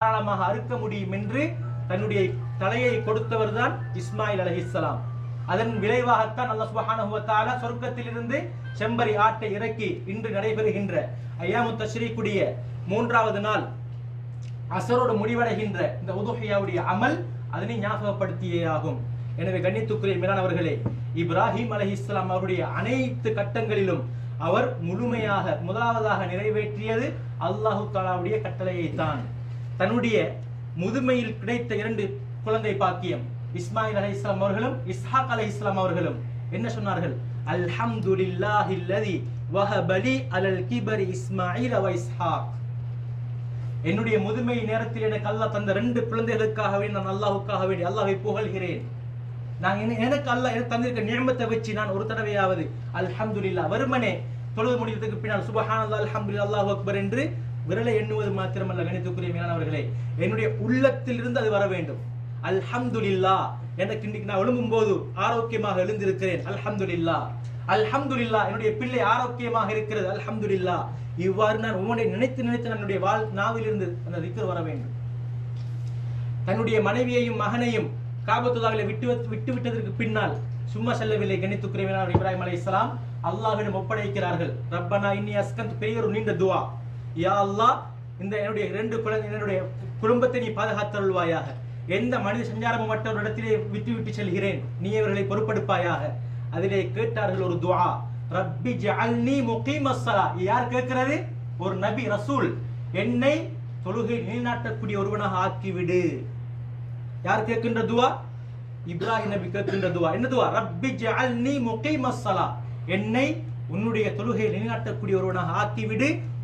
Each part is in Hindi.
தாராளமாக அறுக்க முடியும் என்று தன்னுடைய தலையை கொடுத்தவர் தான் இஸ்மாயில் அலைஹிஸ்ஸலாம். அதன் விளைவாகத்தான் அல்லாஹ் சுப்ஹானஹு வ தஆலா சொர்க்கத்திலிருந்து செம்பரி ஆட்டை இறக்கி இன்று நடைபெறுகின்ற அய்யாமுத் தஷ்ரீக்குடைய 3வது நாள் அசரோடு முடிவடைகின்ற இந்த உதுஹியாவுடைய அமல் அதனை ஞாபகப்படுத்தியே ஆகும். எனவே கண்ணியத்துக்குரிய மேலானவர்களே, இப்ராஹிம் அலைஹிஸ்ஸலாம் அவருடைய அனைத்து கட்டங்களிலும் அவர் முழுமையாக முதலாவதாக நிறைவேற்றியது அல்லாஹு தஆலாவுடைய கட்டளையை தான். தன்னுடைய முதுமையில் கிடைத்த 2 குழந்தை பாக்கியம் இஸ்மாயில் அலைஹிஸ்ஸலாம் அவர்களும் இஸ்ஹாக் அலைஹிஸ்ஸலாம் அவர்களும் என்ன சொன்னார்கள்? அல்ஹம்துலில்லாஹில்லதி வஹபலி அலல் கிபரி இஸ்மாயில் வ இஸ்ஹாக். என்னுடைய முதுமை நேரத்தில் எனக்கு அல்லாஹ் தந்த 2 குழந்தைகளுக்காகவே நான் அல்லாஹ்வுக்காக வேண்டி அல்லாஹ்வை புகழ்கிறேன். நான் எனக்கு அல்லாஹ் எனக்கு தந்திருக்க நியமத்தை வச்சு நான் ஒரு தடவையாவது அல்ஹம்துலில்லாஹ் வெறுமனே தொழுது முடிந்ததுக்கு பின்னால் சுப்ஹானல்லாஹ் அல்ஹம்துலில்லாஹ் அல்லாஹு அக்பர் என்று விரலை எண்ணுவது மாத்திரமல்ல கணித்துக்குரிய மேலானவர்களே, என்னுடைய உள்ளத்தில் இருந்து அது வர வேண்டும். அல்ஹம்துலில்லாஹ், எனக்கு இன்னைக்கு நான் எழும்பும் போது ஆரோக்கியமாக எழுந்திருக்கிறேன், அல்ஹம்துலில்லாஹ். அல்ஹம்துலில்லாஹ், என்னுடைய பிள்ளை ஆரோக்கியமாக இருக்கிறது, அல்ஹம்துலில்லாஹ். இவ்வாறு நான் உன்னை நினைத்து என்னுடைய நாவிலிருந்து அந்த திக்ர் வர வேண்டும். தன்னுடைய மனைவியையும் மகனையும் காபத்துல்லாஹ்விலே விட்டுவிட்டதற்கு பின்னால் சும்மா செல்லவில்லை. கணித்துக்குரிய மேலானவர் இப்ராஹிம் அலைஹிஸ்ஸலாம் அல்லாஹ்விடம் ஒப்படைக்கிறார்கள். ரப்பனா இன்னி அஸ்கன்து, பெரிய ஒரு நீண்ட துஆ. யா அல்லாஹ், இந்த என்னுடைய 2 குழந்தை என்னுடைய குடும்பத்தை நீ பாதுகாத்தருள்வாயாக. எந்த மனித சஞ்சாரமும் மற்ற இடத்திலே விட்டு செல்கிறேன், நீ அவர்களை பொறுப்படுப்பாயாக. அதிலே கேட்டார்கள் ஒரு துஆ, ரப்பி ஜஅல்னி முகீமஸ் ஸலா. யார் கேட்கிறது? ஒரு நபி ரசூல். என்னை தொழுகை நிலைநாட்டக்கூடிய ஒருவனாக ஆக்கிவிடு. யார் கேட்கின்ற துஆ? இப்ராஹிம் நபி கேட்கின்ற துஆ. என்ன துஆ? ரப்பி ஜஅல்னி முகீமஸ் ஸலா. என்னை உன்னுடைய தொழுகை நிலைநாட்டக்கூடிய ஒருவனாக ஆக்கிவிடு.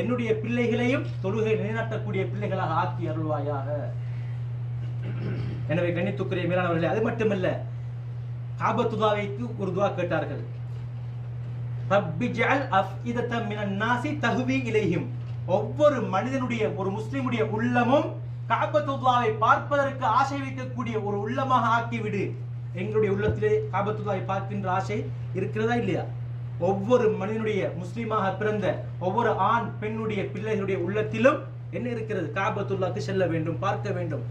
என்னுடைய பிள்ளைகளையும் தொழுகை நிலைநாட்டக்கூடிய பிள்ளைகளாக ஆக்கி அருள்வாயாக. எனவே கண்ணியத்துக்குரிய மேலானவர்களே, அது மட்டுமல்ல, காபத்துல்லாஹ்வுக்கு ஒரு துஆ கேட்டார்கள். ரப்பி ஜஅல் அஃஇதத மினன் நாஸி தஹ்வி இலைஹிம். ஒவ்வொரு மனிதனுடைய, ஒரு முஸ்லிமுடைய உள்ளமும் காபத்துல்லாஹ்வை பார்ப்பதற்கு ஆசை வைக்கக்கூடிய ஒரு உள்ளமாக ஆக்கிவிடு. எங்களுடைய உள்ளத்திலே காபத்துல்லாஹ்வை பார்க்கின்ற ஆசை இருக்கிறதா இல்லையா? ஒவ்வொரு மனிதனுடைய, முஸ்லிமாக பிறந்த ஒவ்வொரு ஆண் பெண்ணுடைய பிள்ளைகளுடைய உள்ளத்திலும் என்ன இருக்கிறது? காபத்துல்லாஹ்க்கு செல்ல வேண்டும், பார்க்க வேண்டும்,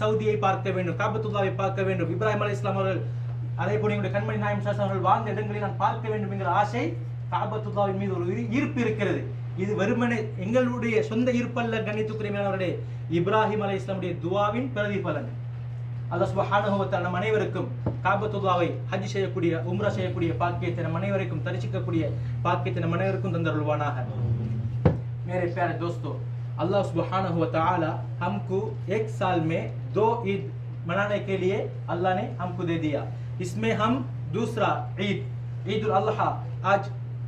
சவுதியை பார்க்க வேண்டும், காபத்துல்லாஹ்வை பார்க்க வேண்டும். இப்ராஹிம் அலைஹிஸ்ஸலாம் அவர்கள், அதே போல எங்களுடைய கண்மணி நாயகம் ஸல்லல்லாஹு அலைஹி வஸல்லம் வாழ்ந்த இடங்களை நான் பார்க்க வேண்டும் என்கிற ஆசை, காபத்துல்லாஹ்வின் மீது ஒரு ஈர்ப்பு இருக்கிறது. இது வெறுமனே எங்களுடைய சொந்த ஈர்ப்பல்ல கண்ணியத்துக்குரிய மேலானவர்களே, இப்ராஹிம் அலைஹிஸ்ஸலாமுடைய துஆவின் பிரதிபலன். அல்லாஹ் சுப்ஹானஹு வ தஆலா நம் அனைவருக்கும் காபத்துல்லாஹ்வை ஹஜ் செய்யக்கூடிய, உம்ரா செய்யக்கூடிய பாக்கியத்தை நம் அனைவருக்கும், தரிசிக்கக்கூடிய பாக்கியத்தை நம் அனைவருக்கும் தந்தருள்வானாக. मेरे प्यारे दोस्तों, अल्लाह सुब्हानहु व तआला हमको एक साल में 2 ईद मनाने के लिए अल्लाह ने हमको दे दिया. इसमें हम दूसरा ईद, ईद उल अज़हा आज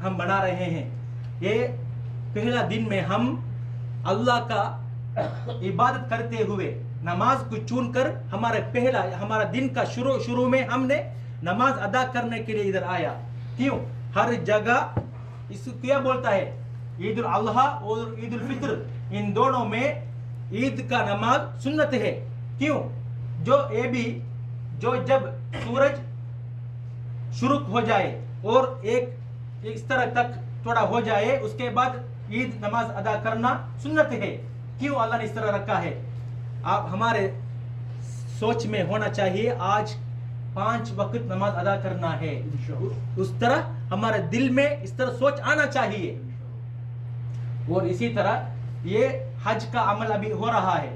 हम मना रहे हैं. ये पहला दिन में हम अल्लाह का इबादत करते हुए नमाज को चुनकर हमारा दिन का शुरू में हमने नमाज अदा करने के लिए इधर आया. क्यों? हर जगह इसको क्या बोलता है? ईद उल अज़हा और ईद उल फित्र, इन दोनों में ईद का नमाज सुन्नत है. क्यों? जो जब सूरज शुरू हो जाए और एक इस तरह तक थोड़ा हो जाए, उसके बाद ईद नमाज अदा करना सुन्नत है. क्यों अल्लाह ने इस तरह रखा है? आप हमारे सोच में होना चाहिए आज 5 वक्त नमाज अदा करना है. उस तरह हमारे दिल में इस तरह सोच आना चाहिए. और इसी तरह ये हज का अमल अभी हो रहा है,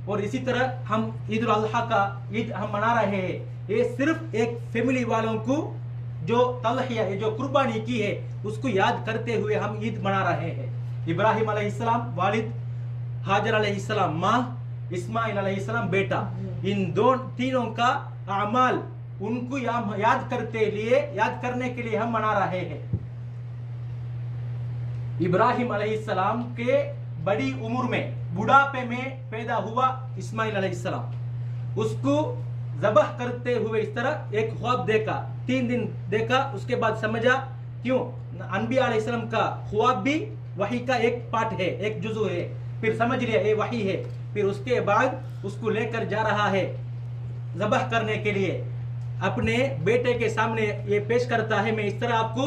और इसी तरह हम ईद उल अज़हा का ईद हम मना रहे हैं. ये सिर्फ एक फैमिली वालों को जो तलहिया, जो कुर्बानी की है, उसको याद करते हुए हम ईद मना रहे हैं. इब्राहिम अलैहिस्सलाम वालिद, हाजर अलैहिस्सलाम माँ, इस्माइल अलैहिस्सलाम बेटा, इन तीनों का अमाल उनको याद करने के लिए हम मना रहे हैं. इब्राहिम अलैहिस्सलाम के बड़ी उम्र में, बुढ़ापे में पैदा हुआ इस्माइल अलैहिस्सलाम. उसको ज़बह करते हुए इस तरह एक ख्वाब देखा, 3 दिन देखा, उसके बाद समझा. क्यों? अनबिया अलैहिस्सलाम का ख्वाब भी वही का एक पार्ट है, एक जुज़ू है. फिर समझ लिया ये वही है. फिर उसके बाद उसको लेकर जा रहा है ज़बह करने के लिए. अपने बेटे के सामने ये पेश करता है, मैं इस तरह आपको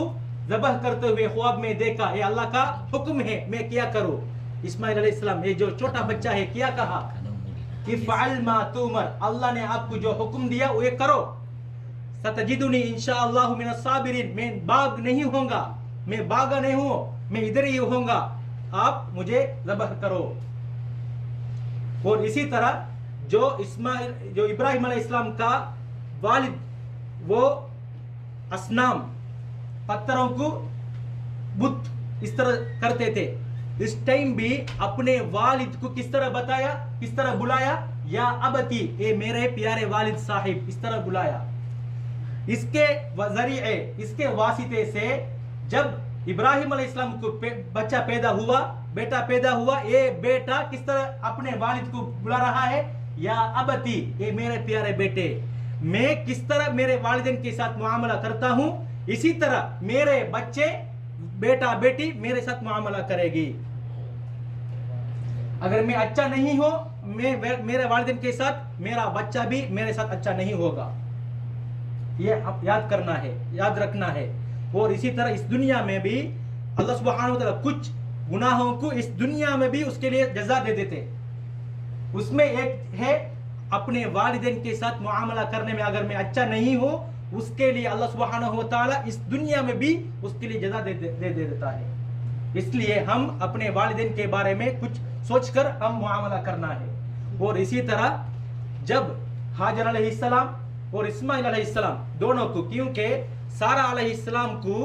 ज़बह करते हुए ख्वाब में देखा, ये अल्लाह का हुक्म है, मैं क्या करूं. इस्माइल अलैहिस्सलाम, ये जो छोटा बच्चा है, क्या कहा? इफ़अल मा तुमर, अल्लाह ने आपको जो हुक्म दिया वो ये करो। सतजिदुनी इंशाअल्लाहु मिनस साबिरीन, मैं भाग नहीं होऊंगा, मैं भागा नहीं हूं, मैं इधर ही होऊंगा, आप मुझे ज़बह करो। और इसी तरह जो इब्राहिम अलैहिस्सलाम का वालिद, वो असनाम, पत्थरों को बुत इस तरह करते थे, इस टाइम भी अपने वालिद को किस तरह बताया, किस तरह बुलाया? या अबती, ए मेरे प्यारे वालिद साहिब, इस तरह बुलाया। इसके जरिए, इसके वासिते से जब इब्राहिम अलैहिस्सलाम को बच्चा पैदा हुआ, बेटा पैदा हुआ, ये बेटा किस तरह अपने वालिद को बुला रहा है? या अबती, ए मेरे प्यारे बेटे। मैं किस तरह मेरे वालिदैन के साथ मुआमला करता हूं, इसी तरह मेरे बच्चे, बेटा बेटी मेरे साथ मुआमला करेगी। अगर मैं अच्छा नहीं हो, मेरे वालिदैन के साथ मेरा बच्चा भी मेरे साथ अच्छा नहीं होगा। ये आप याद करना है, याद रखना है। और इसी तरह इस दुनिया में भी अल्लाह सुब्हानहू व तआला कुछ गुनाहों को इस दुनिया में भी उसके लिए जजा दे देते। उसमें एक है अपने वालिदैन के साथ मुआमला करने में अगर मैं अच्छा नहीं हूं, उसके लिए अल्लाह सुब्हानहू व तआला इस दुनिया में भी उसके लिए जजा दे देता है। इसलिए हम अपने वालिदैन के बारे में कुछ सोचकर हम मुआमला करना है। और इसी तरह जब हाजर अलैहिस्सलाम और इस्माइल अलैहिस्सलाम दोनों को, क्योंकि सारा अलैहिस्सलाम को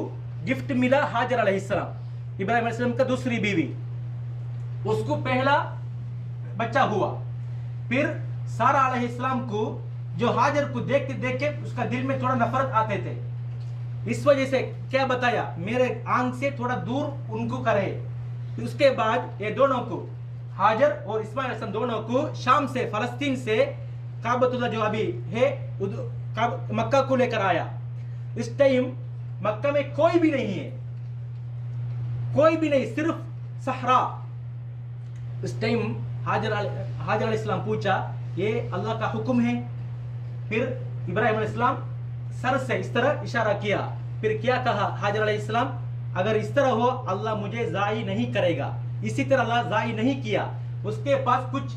गिफ्ट मिला हाजर अलैहिस्सलाम, इब्राहिम अलैहिस्सलाम का दूसरी बीवी, उसको पहला बच्चा हुआ। फिर सारा अलैहिस्सलाम को जो हाजर को देख के उसका दिल में थोड़ा नफरत आते थे, इस वजह से क्या बताया, मेरे आंख से थोड़ा दूर उनको करे। उसके बाद ये दोनों को, हाजर और इस्माइल अलैहिस्सलाम दोनों को शाम से, फलस्तीन से काबतुल्लाह जो अभी है मक्का को लेकर आया। इस टाइम मक्का में कोई भी नहीं है, कोई भी नहीं, सिर्फ सहरा। इस टाइम हाजर अलैहिस्सलाम पूछा, ये अल्लाह का हुक्म है? फिर इब्राहिम अलैहिस्सलाम सर से इस तरह इशारा किया। फिर क्या कहा हाजर अलैहिस्सलाम, अगर इस तरह हो अल्लाह मुझे जाई नहीं करेगा। इसी तरह अल्लाह जाई नहीं किया। उसके पास कुछ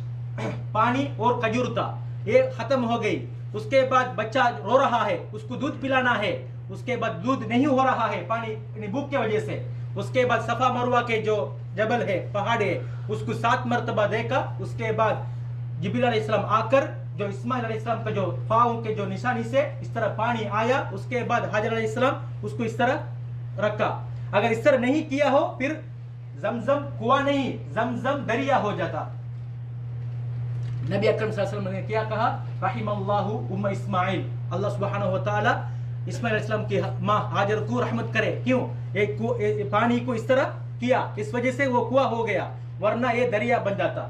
पानी और खजूर था, ये खत्म हो गई। उसके बाद बच्चा रो रहा है, उसको दूध पिलाना है। उसके बाद दूध नहीं हो रहा है पानी भूख की वजह से। उसके बाद सफा मरवा के जो जबल है, पहाड़ है, उसको 7 मरतबा देखा। उसके बाद जिब्रील अलैहिस्सलाम आकर जो इस्माइल अलैहिस्सलाम का जो पाँव के जो निशानी से इस तरह पानी आया। उसके बाद हाजर अलैहिस्सलाम उसको इस तरह रखा। अगर इस तरह नहीं किया हो, फिर जमजम कुआं नहीं, जमजम दरिया हो जाता। नबी अकरम सल्लल्लाहु अलैहि वसल्लम ने क्या कहा, रहिमल्लाहु उम्म इस्माइल, अल्लाह सुब्हानहू व तआला इस्माइल अलैहिस्सलाम की माँ हाजर को रहमत करे। क्यों? एक पानी को इस तरह किया, इस वजह से वो कुआं हो गया, वरना ये दरिया बन जाता।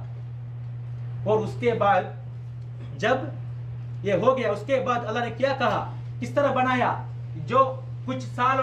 और उसके बाद जब ये हो गया, उसके बाद अल्लाह ने क्या कहा, किस तरह बनाया, जो कुछ साल